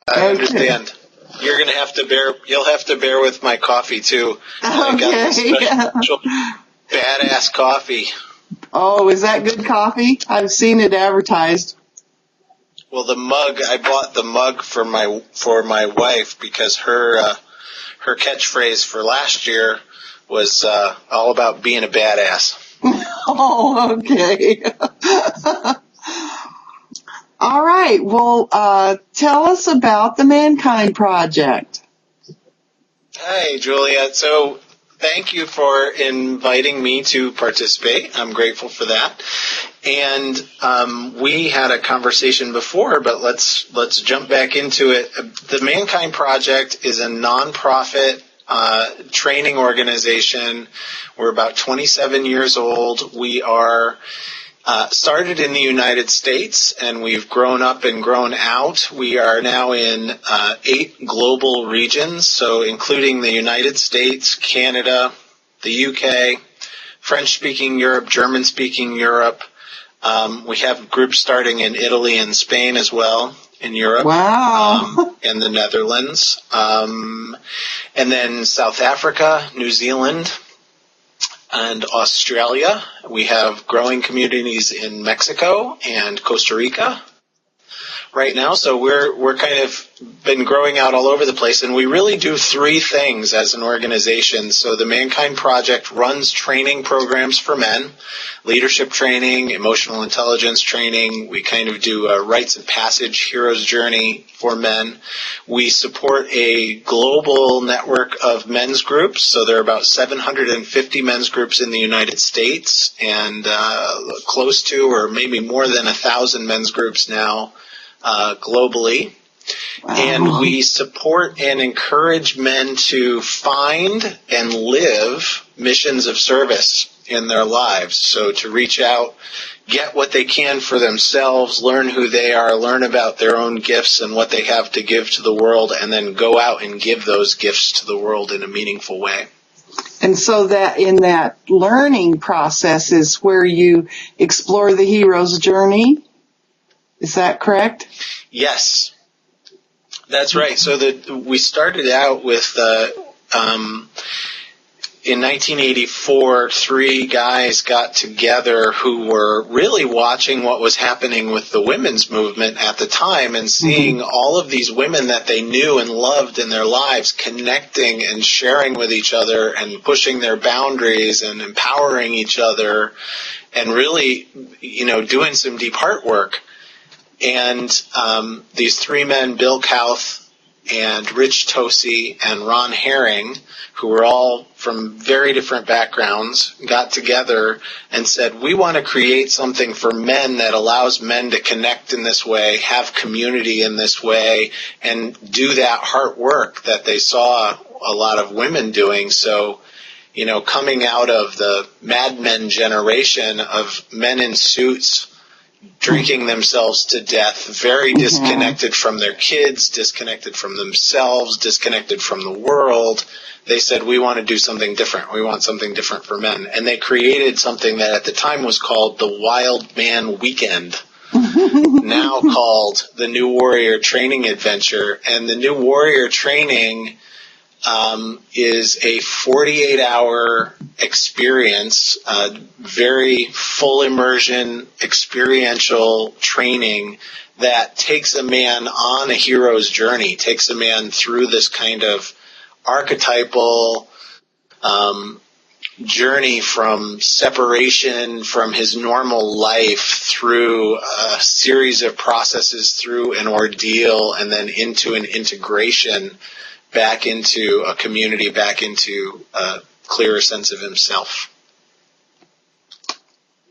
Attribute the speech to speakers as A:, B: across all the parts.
A: I
B: Okay.
A: understand. You'll have to bear with my coffee too. I got this
B: Okay.
A: special badass coffee.
B: Oh, is that good coffee? I've seen it advertised.
A: Well, I bought the mug for my wife because her catchphrase for last year was all about being a badass.
B: Oh, okay. All right. Well, tell us about the Mankind Project.
A: Hi, Julia. So thank you for inviting me to participate. I'm grateful for that. And we had a conversation before, but let's jump back into it. The Mankind Project is a nonprofit training organization. We're about 27 years old. We are started in the United States, and we've grown up and grown out. We are now in 8 global regions, so including the United States, Canada, the UK, French-speaking Europe, German-speaking Europe. We have groups starting in Italy and Spain as well, in Europe.
B: Wow.
A: And the Netherlands. And then South Africa, New Zealand, and Australia. We have growing communities in Mexico and Costa Rica right now. So we're kind of been growing out all over the place, and we really do 3 things as an organization. So the Mankind Project runs training programs for men, leadership training, emotional intelligence training. We kind of do a rites of passage, hero's journey for men. We support a global network of men's groups. So there are about 750 men's groups in the United States, and close to or maybe more than 1,000 men's groups now globally.
B: Wow.
A: And we support and encourage men to find and live missions of service in their lives. So to reach out, get what they can for themselves, learn who they are, learn about their own gifts and what they have to give to the world, and then go out and give those gifts to the world in a meaningful way.
B: And so that in that learning process is where you explore the hero's journey. Is that correct?
A: Yes, that's right. So we started out with, in 1984, 3 guys got together who were really watching what was happening with the women's movement at the time and seeing all of these women that they knew and loved in their lives connecting and sharing with each other and pushing their boundaries and empowering each other and really, doing some deep heart work. And these 3 men, Bill Kauth and Rich Tosi and Ron Herring, who were all from very different backgrounds, got together and said, we want to create something for men that allows men to connect in this way, have community in this way, and do that heart work that they saw a lot of women doing. So, coming out of the Mad Men generation of men in suits drinking themselves to death, very disconnected from their kids, disconnected from themselves, disconnected from the world. They said, we want to do something different. We want something different for men. And they created something that at the time was called the Wild Man Weekend, now called the New Warrior Training Adventure. And the New Warrior Training is a 48-hour experience, very full immersion, experiential training that takes a man on a hero's journey, takes a man through this kind of archetypal journey from separation from his normal life through a series of processes, through an ordeal, and then into an integration back into a community, back into a clearer sense of himself.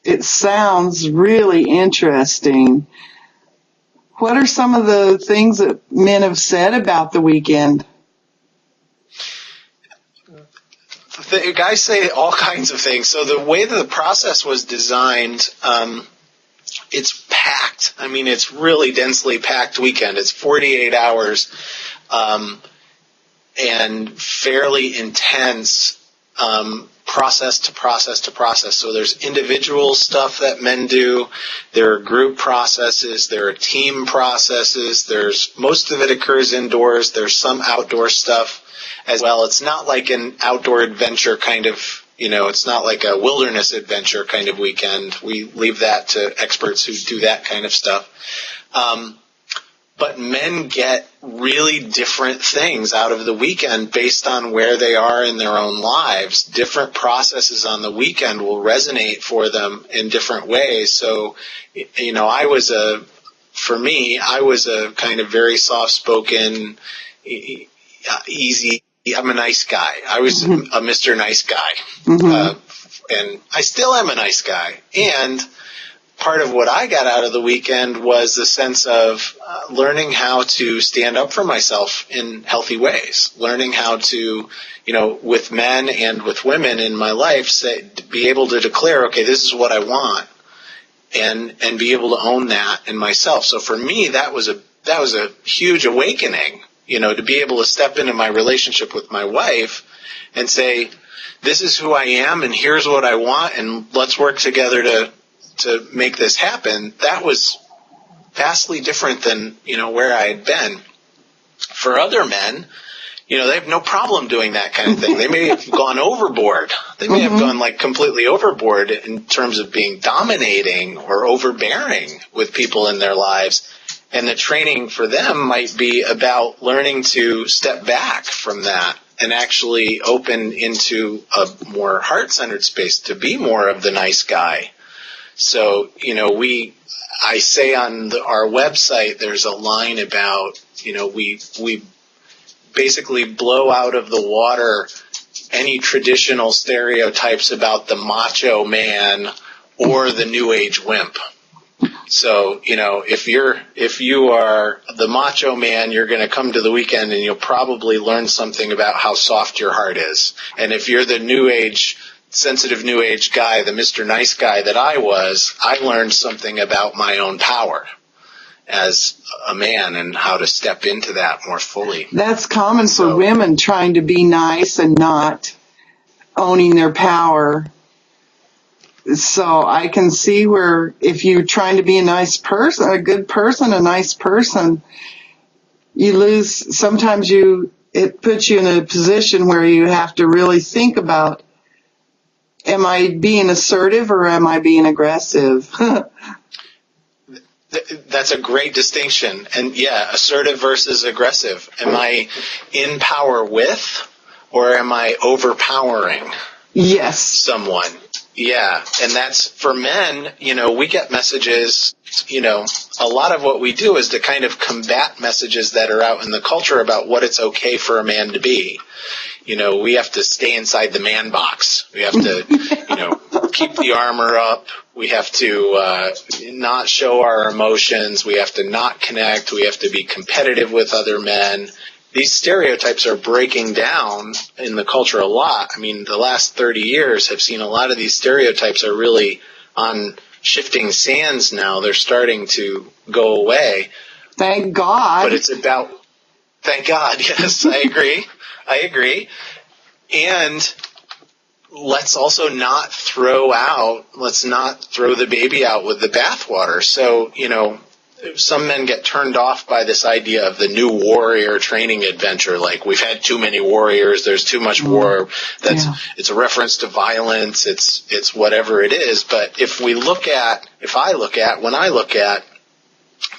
B: It sounds really interesting. What are some of the things that men have said about the weekend?
A: The guys say all kinds of things. So the way that the process was designed, it's packed. I mean, it's really densely packed weekend. It's 48 hours. And fairly intense process to process to process. So there's individual stuff that men do. There are group processes. There are team processes. Most of it occurs indoors. There's some outdoor stuff as well. It's not like an outdoor adventure kind of, it's not like a wilderness adventure kind of weekend. We leave that to experts who do that kind of stuff. But men get really different things out of the weekend based on where they are in their own lives. Different processes on the weekend will resonate for them in different ways. So, I was a kind of very soft-spoken, easy, I'm a nice guy. I was a Mr. Nice Guy. And I still am a nice guy. And part of what I got out of the weekend was the sense of learning how to stand up for myself in healthy ways, learning how to, with men and with women in my life, be able to declare, okay, this is what I want, and be able to own that in myself. So for me, that was a huge awakening, to be able to step into my relationship with my wife and say, this is who I am, and here's what I want, and let's work together to make this happen. That was vastly different than, where I had been. For other men, they have no problem doing that kind of thing. They may have gone overboard. They may have gone completely overboard in terms of being dominating or overbearing with people in their lives. And the training for them might be about learning to step back from that and actually open into a more heart-centered space, to be more of the nice guy. So, I say on our website, there's a line about, we basically blow out of the water any traditional stereotypes about the macho man or the new age wimp. So, if you are the macho man, you're going to come to the weekend and you'll probably learn something about how soft your heart is. And if you're the sensitive new age guy, the Mr. Nice Guy that I learned something about my own power as a man and how to step into that more fully.
B: That's common for women, trying to be nice and not owning their power. So I can see where if you're trying to be a nice person, a good person, a nice person, you lose. Sometimes it puts you in a position where you have to really think about, am I being assertive or am I being aggressive?
A: That's a great distinction. And assertive versus aggressive. Am I in power with, or am I overpowering someone? Yeah. And that's for men, we get messages, a lot of what we do is to kind of combat messages that are out in the culture about what it's okay for a man to be. We have to stay inside the man box. We have to, keep the armor up. We have to not show our emotions. We have to not connect. We have to be competitive with other men. These stereotypes are breaking down in the culture a lot. I mean, the last 30 years have seen a lot of these stereotypes are really on shifting sands now. They're starting to go away.
B: Thank God.
A: But it's about, thank God, yes, I agree. And let's also not throw the baby out with the bathwater. So, some men get turned off by this idea of the new warrior training adventure. Like, we've had too many warriors. There's too much war. It's a reference to violence. It's whatever it is. But when I look at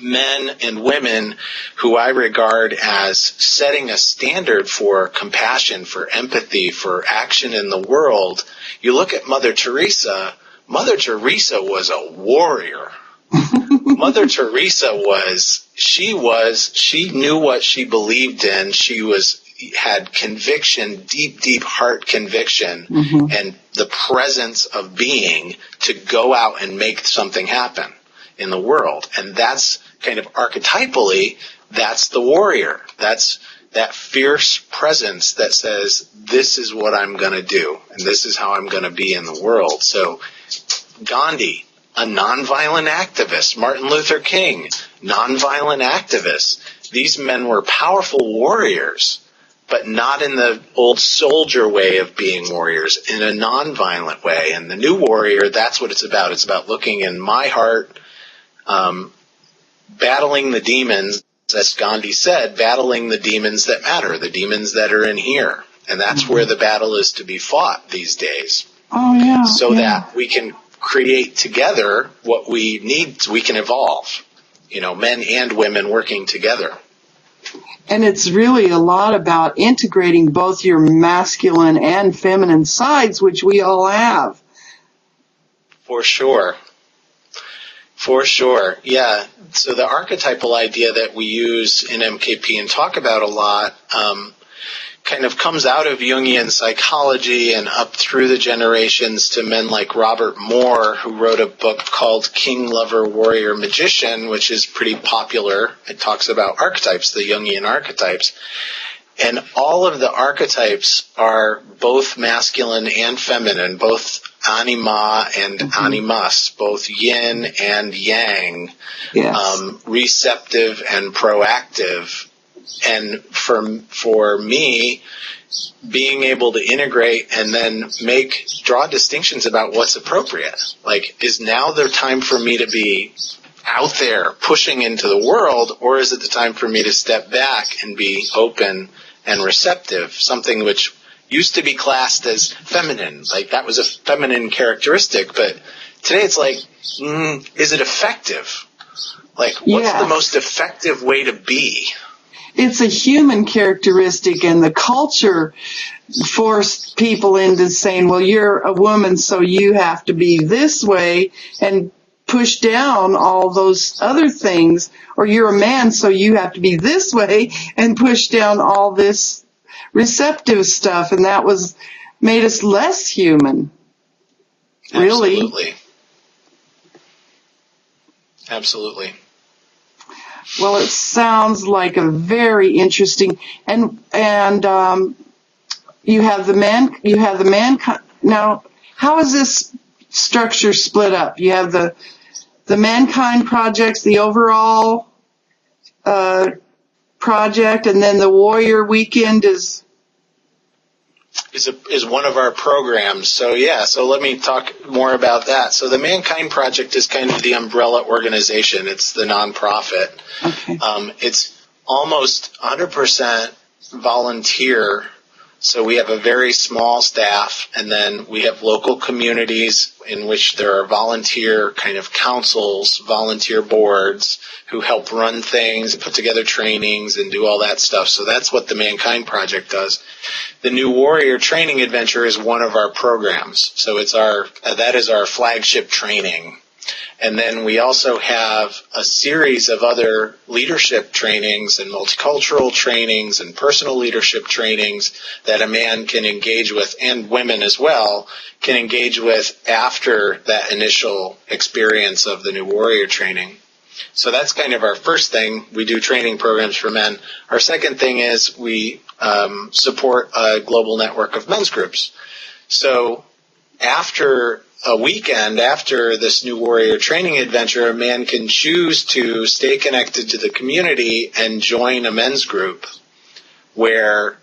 A: men and women who I regard as setting a standard for compassion, for empathy, for action in the world, you look at Mother Teresa. Mother Teresa was a warrior. Mother Teresa she knew what she believed in. She had conviction, deep, deep heart conviction, and the presence of being to go out and make something happen in the world. And that's kind of archetypally, that's the warrior. That's that fierce presence that says, this is what I'm going to do, and this is how I'm going to be in the world. So Gandhi, a nonviolent activist. Martin Luther King, nonviolent activists. These men were powerful warriors, but not in the old soldier way of being warriors, in a nonviolent way. And the new warrior, that's what it's about. It's about looking in my heart, battling the demons, as Gandhi said, battling the demons that matter, the demons that are in here. And that's where the battle is to be fought these days.
B: Oh, yeah.
A: So that we can create together what we need, we can evolve. You know, men and women working together.
B: And it's really a lot about integrating both your masculine and feminine sides, which we all have.
A: For sure. For sure, yeah. So the archetypal idea that we use in MKP and talk about a lot kind of comes out of Jungian psychology and up through the generations to men like Robert Moore, who wrote a book called King, Lover, Warrior, Magician, which is pretty popular. It talks about archetypes, the Jungian archetypes. And all of the archetypes are both masculine and feminine, both anima and animus, both yin and yang, receptive and proactive. And for me, being able to integrate and then draw distinctions about what's appropriate. Like, is now the time for me to be out there pushing into the world, or is it the time for me to step back and be open and receptive, something which used to be classed as feminine, like that was a feminine characteristic, but today it's like, is it effective? Like, what's the most effective way to be?
B: It's a human characteristic, and the culture forced people into saying, well, you're a woman, so you have to be this way, and push down all those other things, or you're a man, so you have to be this way, and push down all this receptive stuff, and that made us less human. Really.
A: Absolutely.
B: Well, it sounds like a very interesting, and you have the mankind. Now, how is this structure split up? You have the mankind projects, the overall project, and then the warrior weekend is
A: one of our programs. So so let me talk more about that. So the Mankind Project is kind of the umbrella organization. It's the nonprofit.
B: Okay.
A: It's almost 100% volunteer. So we have a very small staff, and then we have local communities in which there are volunteer kind of councils, volunteer boards who help run things, put together trainings, and do all that stuff. So that's what the Mankind Project does. The New Warrior Training Adventure is one of our programs. So that is our flagship training. And then we also have a series of other leadership trainings and multicultural trainings and personal leadership trainings that a man can engage with, and women as well, can engage with after that initial experience of the New Warrior training. So that's kind of our first thing. We do training programs for men. Our second thing is we support a global network of men's groups. So after a weekend, after this New Warrior Training Adventure, a man can choose to stay connected to the community and join a men's group where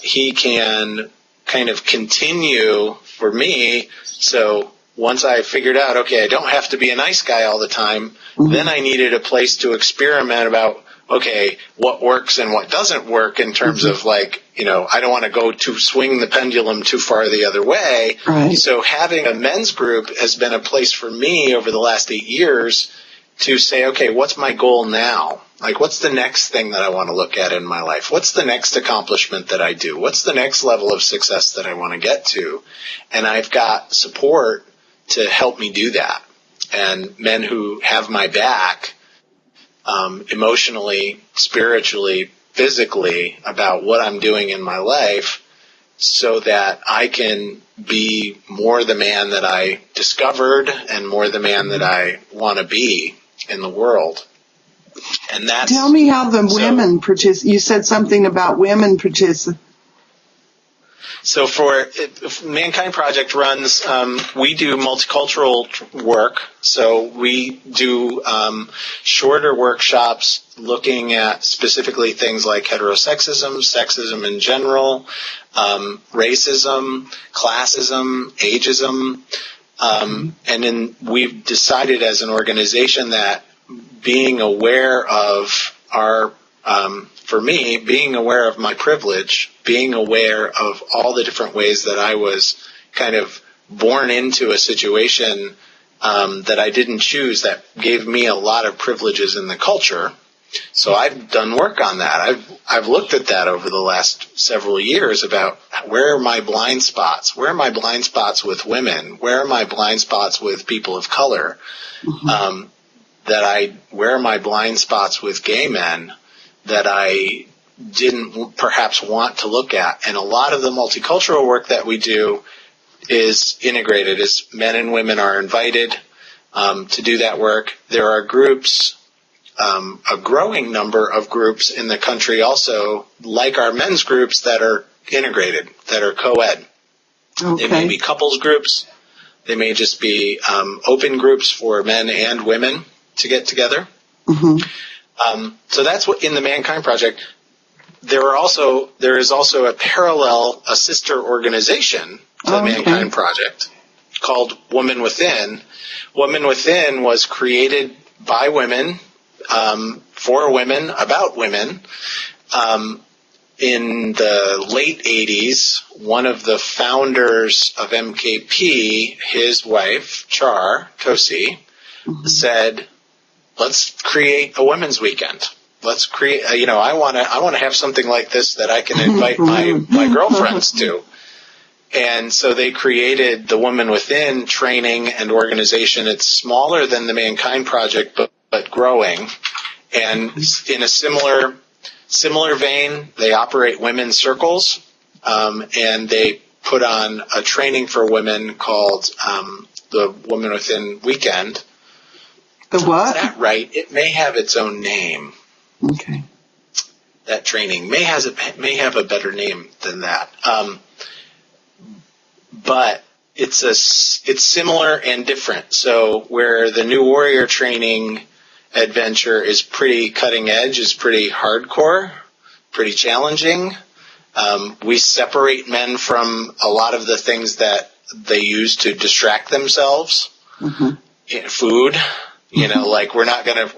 A: he can kind of continue, for me, so once I figured out, okay, I don't have to be a nice guy all the time, then I needed a place to experiment about, okay, what works and what doesn't work in terms of, like, you know, I don't want to go to swing the pendulum too far the other way.
B: Right.
A: So having a men's group has been a place for me over the last 8 years to say, okay, what's my goal now? Like, what's the next thing that I want to look at in my life? What's the next accomplishment that I do? What's the next level of success that I want to get to? And I've got support to help me do that. And men who have my back, emotionally, spiritually, physically, about what I'm doing in my life, so that I can be more the man that I discovered and more the man that I want to be in the world. And that's,
B: tell me how the women participate. You said something about women participate.
A: So Mankind Project runs, we do multicultural work. So we do shorter workshops looking at specifically things like heterosexism, sexism in general, racism, classism, ageism. And then we've decided as an organization that being aware of for me, being aware of my privilege, being aware of all the different ways that I was kind of born into a situation that I didn't choose that gave me a lot of privileges in the culture. So I've done work on that. I've looked at that over the last several years about where are my blind spots? Where are my blind spots with women? Where are my blind spots with people of color? Mm-hmm. Where are my blind spots with gay men that I didn't perhaps want to look at? And a lot of the multicultural work that we do is integrated, as men and women are invited to do that work. There are groups, a growing number of groups in the country also, like our men's groups, that are integrated, that are co-ed. Okay. They may be couples groups. They may just be open groups for men and women to get together. Mm-hmm. So that's what in the Mankind Project. There is also a sister organization to the Mankind Project called Woman Within. Woman Within was created by women, for women, about women. In the late 80s, one of the founders of MKP, his wife, Char Tosi, said, let's create a women's weekend. Let's create, I want to have something like this that I can invite my girlfriends to. And so they created the Woman Within training and organization. It's smaller than the Mankind Project, but growing. And in a similar vein, they operate women's circles, and they put on a training for women called the Woman Within Weekend.
B: The what?
A: Is that right? It may have its own name.
B: Okay.
A: That training may have a better name than that. But it's similar and different. So where the New Warrior training adventure is pretty cutting edge, is pretty hardcore, pretty challenging. We separate men from a lot of the things that they use to distract themselves. Mm-hmm. Food, like we're gonna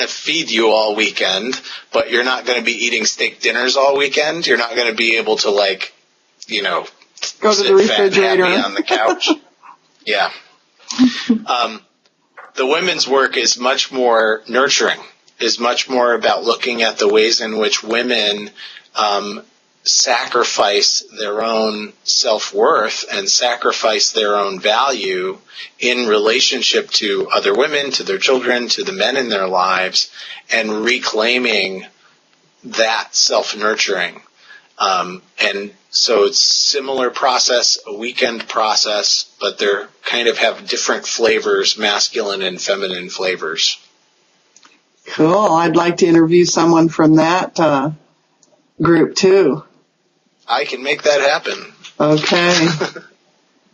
A: feed you all weekend, but you're not gonna be eating steak dinners all weekend. You're not gonna be able to
B: go to the refrigerator
A: fat and happy on the couch. Yeah. The women's work is much more nurturing, is much more about looking at the ways in which women sacrifice their own self-worth and sacrifice their own value in relationship to other women, to their children, to the men in their lives, and reclaiming that self-nurturing. And so it's similar process, a weekend process, but they're kind of have different flavors, masculine and feminine flavors.
B: Cool. I'd like to interview someone from that group too.
A: I can make that happen.
B: Okay.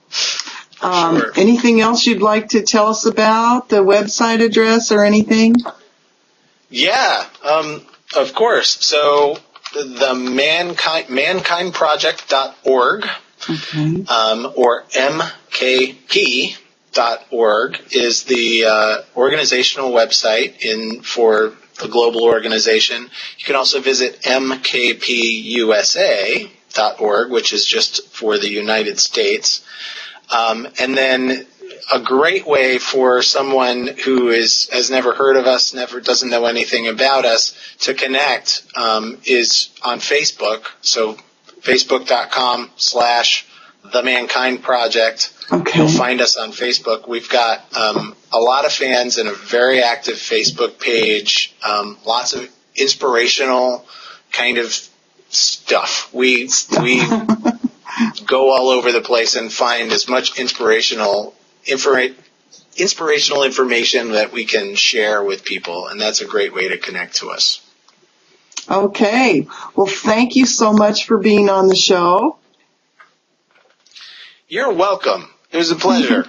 A: Sure.
B: Anything else you'd like to tell us about, the website address or anything?
A: Yeah, of course. So the mankindproject.org, okay, or mkp.org is the organizational website for the global organization. You can also visit mkpusa.org, which is just for the United States. And then a great way for someone who has never heard of us, doesn't know anything about us, to connect is on Facebook. So facebook.com/The Mankind Project. Okay. You'll find us on Facebook. We've got a lot of fans and a very active Facebook page. Lots of inspirational kind of stuff. We go all over the place and find as much inspirational information that we can share with people, and that's a great way to connect to us.
B: Okay. Well, thank you so much for being on the show.
A: You're welcome. It was a pleasure.